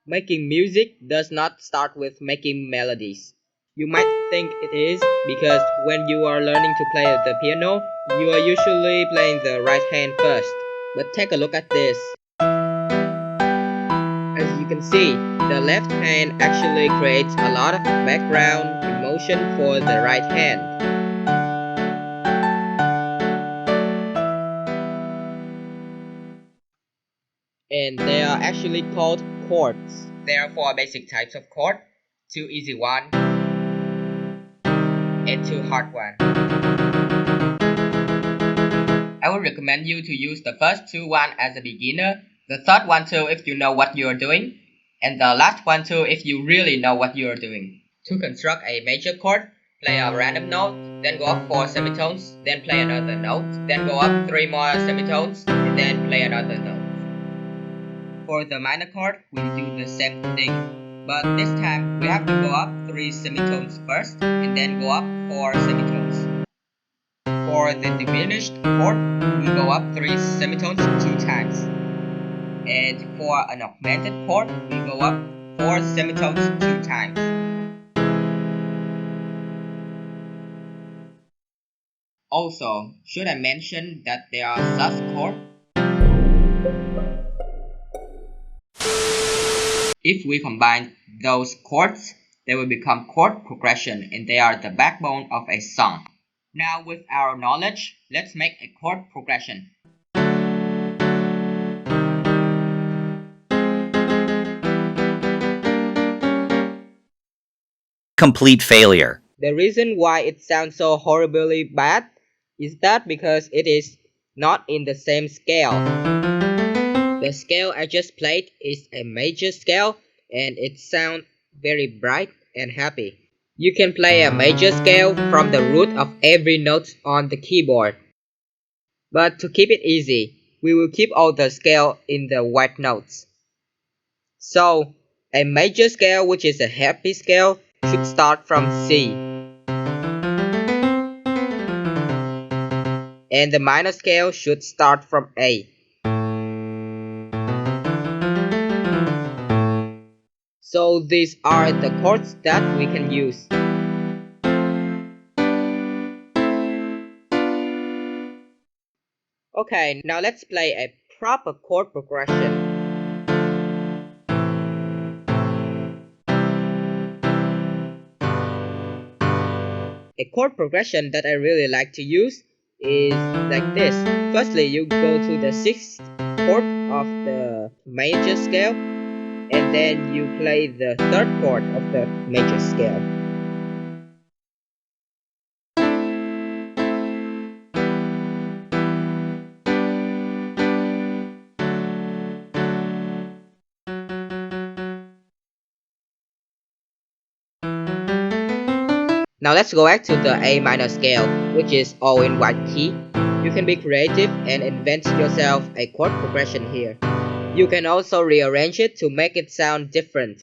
Making music does not start with making melodies. You might think it is because when you are learning to play the piano, you are usually playing the right hand first. But take a look at this. As you can see, the left hand actually creates a lot of background emotion for the right hand. And they are actually called chords. There are four basic types of chord, two easy ones and two hard ones. I would recommend you to use the first one as a beginner, the third one too if you know what you are doing, and the last one too if you really know what you are doing. To construct a major chord, play a random note, then go up 4 semitones, then play another note, then go up 3 more semitones, and then play another note. For the minor chord, we do the same thing, but this time we have to go up 3 semitones first, and then go up 4 semitones. For the diminished chord, we go up 3 semitones 2 times. And for an augmented chord, we go up 4 semitones 2 times. Also, should I mention that there are sus chords? If we combine those chords, they will become chord progression and they are the backbone of a song. Now with our knowledge, let's make a chord progression. Complete failure. The reason why it sounds so horribly bad is that because it is not in the same scale. The scale I just played is a major scale and it sounds very bright and happy. You can play a major scale from the root of every note on the keyboard. But to keep it easy, we will keep all the scale in the white notes. So, a major scale, which is a happy scale, should start from C. And the minor scale should start from A. So these are the chords that we can use. Okay, now let's play a proper chord progression. A chord progression that I really like to use is like this. Firstly, you go to the 6th chord of the major scale, and then you play the 3rd chord of the major scale. Now let's go back to the A minor scale, which is all in white key. You can be creative and invent yourself a chord progression here. You can also rearrange it to make it sound different.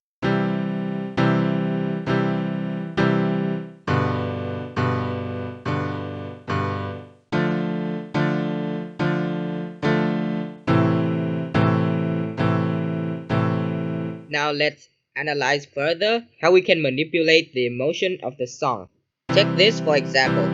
Now let's analyze further how we can manipulate the emotion of the song. Take this for example.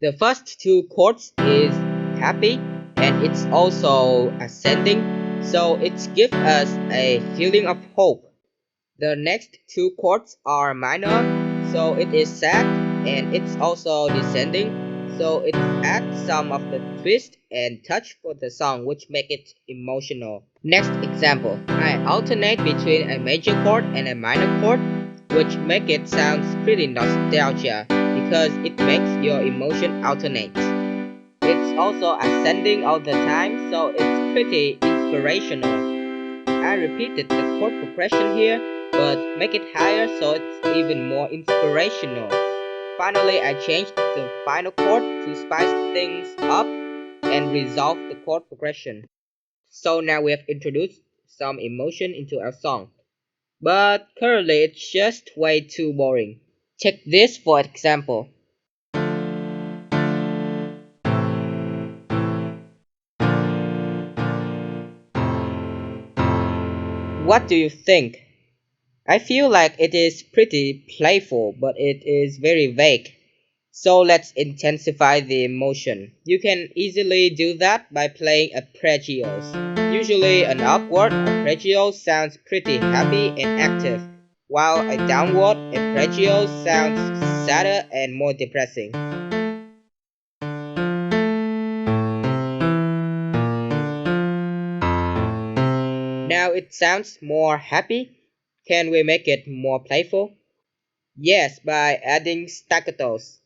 The first two chords is happy and it's also ascending, so it gives us a feeling of hope. The next two chords are minor, so it is sad and it's also descending, so it adds some of the twist and touch for the song which make it emotional. Next example, I alternate between a major chord and a minor chord, which make it sounds pretty nostalgia because it makes your emotion alternate. It's also ascending all the time, so it's pretty inspirational. I repeated the chord progression here, but make it higher so it's even more inspirational. Finally, I changed the final chord to spice things up and resolve the chord progression. So now we have introduced some emotion into our song. But currently it's just way too boring. Check this for example. What do you think? I feel like it is pretty playful, but it is very vague. So let's intensify the emotion. You can easily do that by playing arpeggios. Usually an upward arpeggio sounds pretty happy and active, while a downward arpeggio sounds sadder and more depressing. Now it sounds more happy. Can we make it more playful? Yes, by adding staccatos.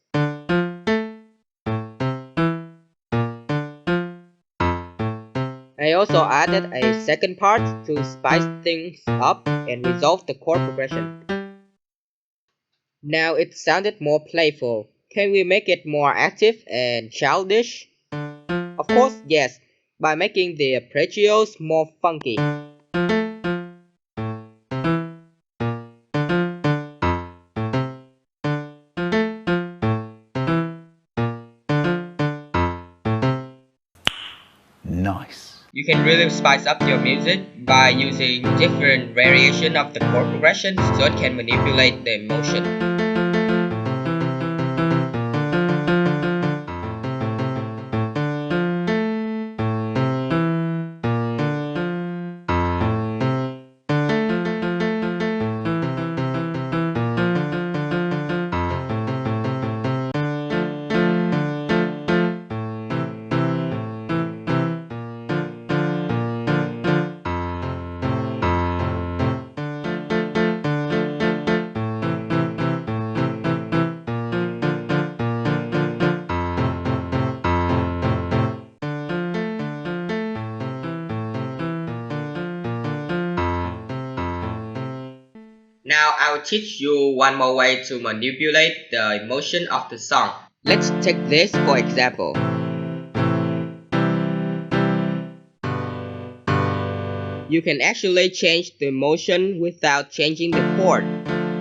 I also added a second part to spice things up and resolve the chord progression. Now it sounded more playful. Can we make it more active and childish? Of course, yes, by making the arpeggios more funky. Nice. You can really spice up your music by using different variation of the chord progressions so it can manipulate the emotion. Now I'll teach you one more way to manipulate the emotion of the song. Let's take this for example. You can actually change the emotion without changing the chord.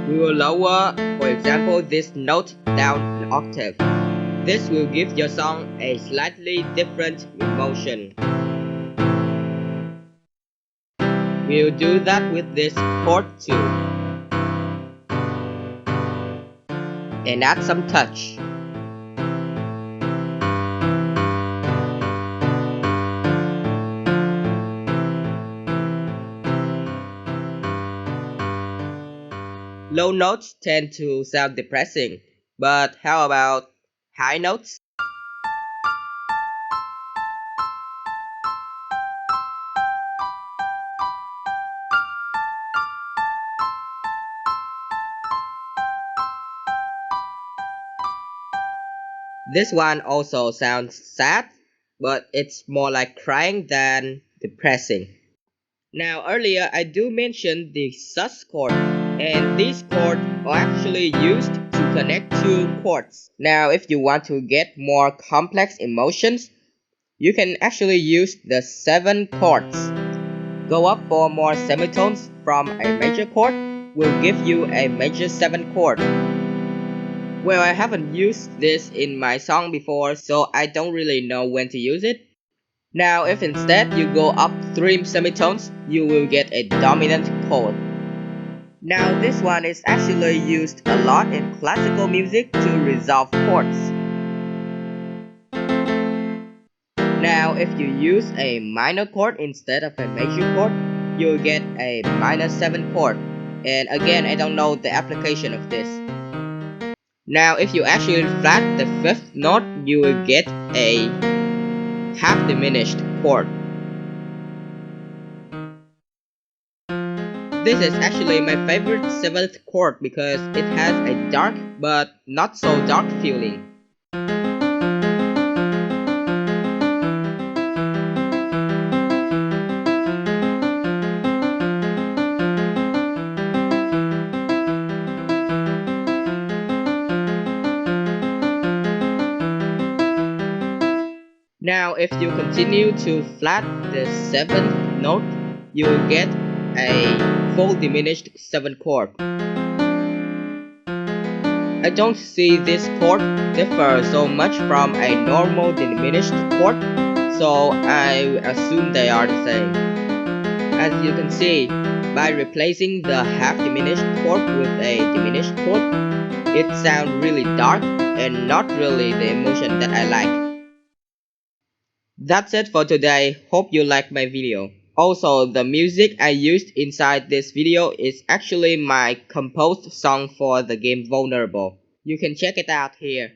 We will lower, for example, this note down an octave. This will give your song a slightly different emotion. We'll do that with this chord too. And add some touch. Low notes tend to sound depressing, but how about high notes? This one also sounds sad, but it's more like crying than depressing. Now earlier I do mention the sus chord, and these chords are actually used to connect two chords. Now if you want to get more complex emotions, you can actually use the 7 chords. Go up for more semitones from a major chord will give you a major 7 chord. Well, I haven't used this in my song before, so I don't really know when to use it. Now if instead you go up 3 semitones, you will get a dominant chord. Now this one is actually used a lot in classical music to resolve chords. Now if you use a minor chord instead of a major chord, you'll get a minor 7 chord. And again, I don't know the application of this. Now if you actually flat the 5th note, you will get a half diminished chord. This is actually my favorite 7th chord because it has a dark but not so dark feeling. Now if you continue to flat the 7th note, you will get a full diminished 7th chord. I don't see this chord differ so much from a normal diminished chord, so I assume they are the same. As you can see, By replacing the half diminished chord with a diminished chord, it sounds really dark and not really the emotion that I like. That's it for today. Hope you liked my video. Also, the music I used inside this video is actually my composed song for the game Vulnerable. You can check it out here.